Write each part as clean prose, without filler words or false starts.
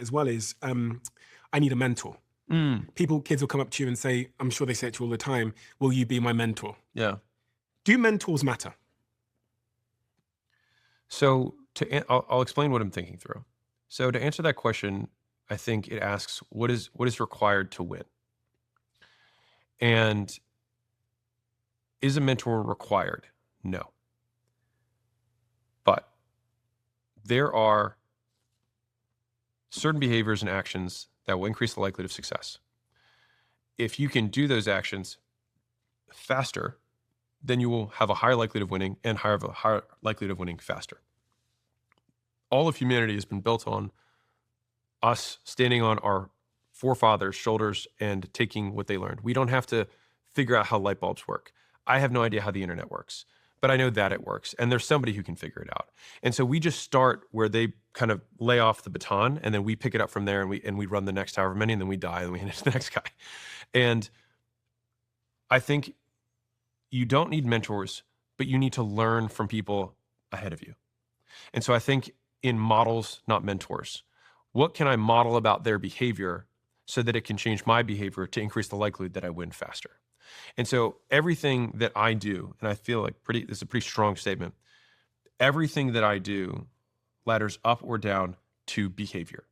as well is I need a mentor. Mm, Kids will come up to you and say, I'm sure they say it to you all the time, will you be my mentor? yeah. Do mentors matter? So I'll explain what I'm thinking through. So to answer that question, I think it asks what is required to win, and is a mentor required? No, but there are certain behaviors and actions that will increase the likelihood of success. If you can do those actions faster, then you will have a higher likelihood of winning and higher likelihood of winning faster. All of humanity has been built on us standing on our forefathers' shoulders and taking what they learned. We don't have to figure out how light bulbs work. I have no idea how the internet works, but I know that it works, and there's somebody who can figure it out. And so we just start where they kind of lay off the baton, and then we pick it up from there, and we run the next however many, and then we die, and we hand it to the next guy. And I think you don't need mentors, but you need to learn from people ahead of you. And so I think in models, not mentors. What can I model about their behavior so that it can change my behavior to increase the likelihood that I win faster? And so everything that I do, and I feel like this is a pretty strong statement, everything that I do ladders up or down to behavior.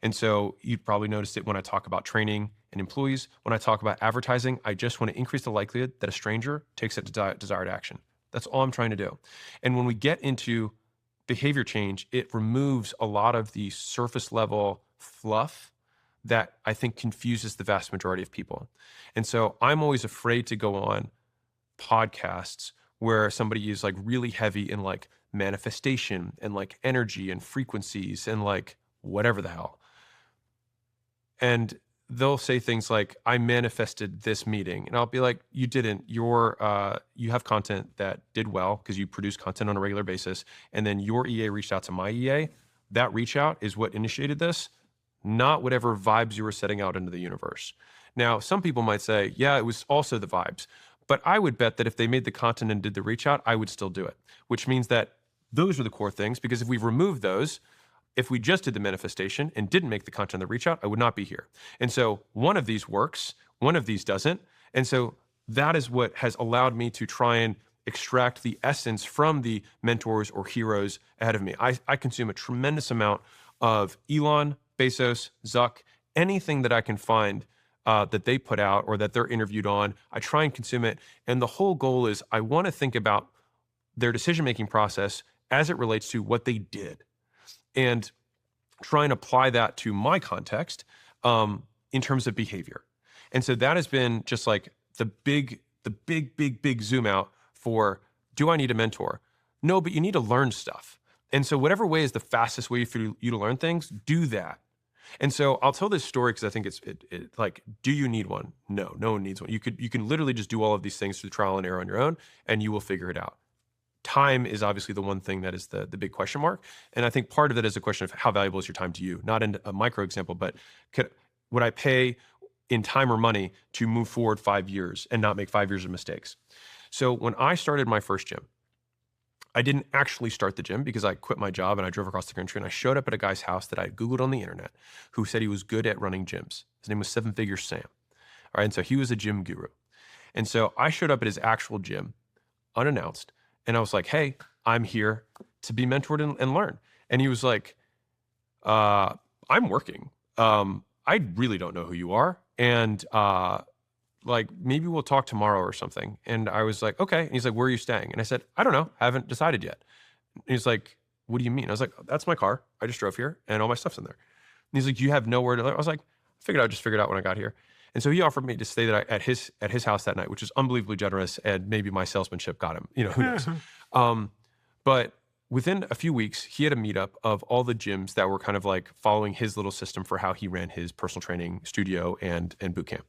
And so you've probably noticed it when I talk about training and employees. When I talk about advertising, I just want to increase the likelihood that a stranger takes that desired action. That's all I'm trying to do. And when we get into behavior change, it removes a lot of the surface level fluff that I think confuses the vast majority of people. And so I'm always afraid to go on podcasts where somebody is like really heavy in like manifestation and like energy and frequencies and like whatever the hell. And they'll say things like, I manifested this meeting. And I'll be like, you didn't. You have content that did well because you produce content on a regular basis. And then your EA reached out to my EA. That reach out is what initiated this, not whatever vibes you were setting out into the universe. Now, some people might say, yeah, it was also the vibes. But I would bet that if they made the content and did the reach out, I would still do it, which means that those are the core things, because if we remove those, if we just did the manifestation and didn't make the content of the reach out, I would not be here. And so one of these works, one of these doesn't. And so that is what has allowed me to try and extract the essence from the mentors or heroes ahead of me. I consume a tremendous amount of Elon, Bezos, Zuck, anything that I can find that they put out or that they're interviewed on. I try and consume it. And the whole goal is I want to think about their decision-making process as it relates to what they did, and try and apply that to my context in terms of behavior. And so that has been just like the big zoom out for, do I need a mentor? No, but you need to learn stuff. And so whatever way is the fastest way for you to learn things, do that. And so I'll tell this story because I think it's like, do you need one? No one needs one. You can literally just do all of these things through trial and error on your own, and you will figure it out. Time is obviously the one thing that is the big question mark. And I think part of it is a question of how valuable is your time to you, not in a micro example, but would I pay in time or money to move forward 5 years and not make 5 years of mistakes? So when I started my first gym, I didn't actually start the gym because I quit my job and I drove across the country, and I showed up at a guy's house that I had Googled on the internet who said he was good at running gyms. His name was Seven Figure Sam. All right. And so he was a gym guru. And so I showed up at his actual gym unannounced. And I was like, hey, I'm here to be mentored and learn. And he was like, I'm working. I really don't know who you are. And like, maybe we'll talk tomorrow or something. And I was like, okay. And he's like, where are you staying? And I said, I don't know. Haven't decided yet. And he's like, what do you mean? I was like, that's my car. I just drove here and all my stuff's in there. And he's like, you have nowhere to live? I was like, I just figured out when I got here. And so he offered me to stay at his house that night, which was unbelievably generous, and maybe my salesmanship got him. Who knows? But within a few weeks, he had a meetup of all the gyms that were kind of like following his little system for how he ran his personal training studio and boot camp.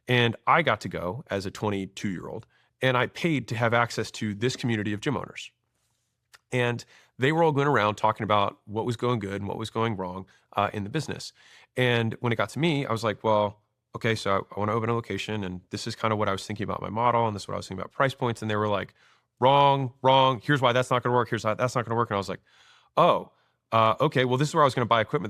And I got to go as a 22-year-old, and I paid to have access to this community of gym owners. And they were all going around talking about what was going good and what was going wrong in the business. And when it got to me, I was like, well, okay, so I want to open a location, and this is kind of what I was thinking about my model, and this is what I was thinking about price points. And they were like, wrong. Here's why that's not going to work. Here's how that's not going to work. And I was like, oh, okay, well, this is where I was going to buy equipment.